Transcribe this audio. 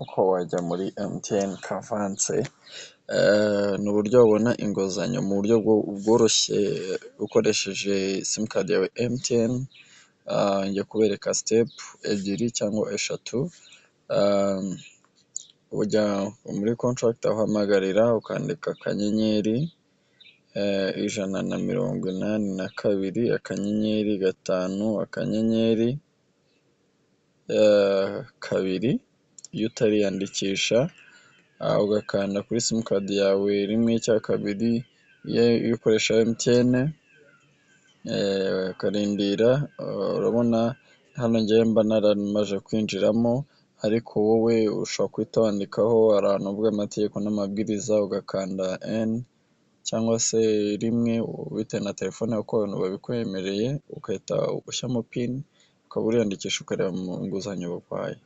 uko wajya muri MTN kavanse, ni uburyo wabona inguzanyo mu buryo bworoshye ukoresheje simukadi yawe MTN, njya kubereka sitepu ebyiri cyangwa eshatu, ujya muri kontakiti aho uhamagarira ukandika akanyenyeri, 182, akanyenyeri 5, akanyenyeri 2, iyo utariyandikisha, ugakanda kuri simukadi yawe 1 iyo ukoresha MTN, ukarindira. Urabona hano njyewe mba naramaze kwinjiramo, ariko wowe ushobora guhita wandikaho ahantu havuga amategeko n'amabwiriza, ugakanda N cyangwa se 1 bitewe na telefone yawe uko abantu babikwemereye, ugahita ushyiramo pini ukaba uriyandikisha ukareba mu nguzanyo baguhaye.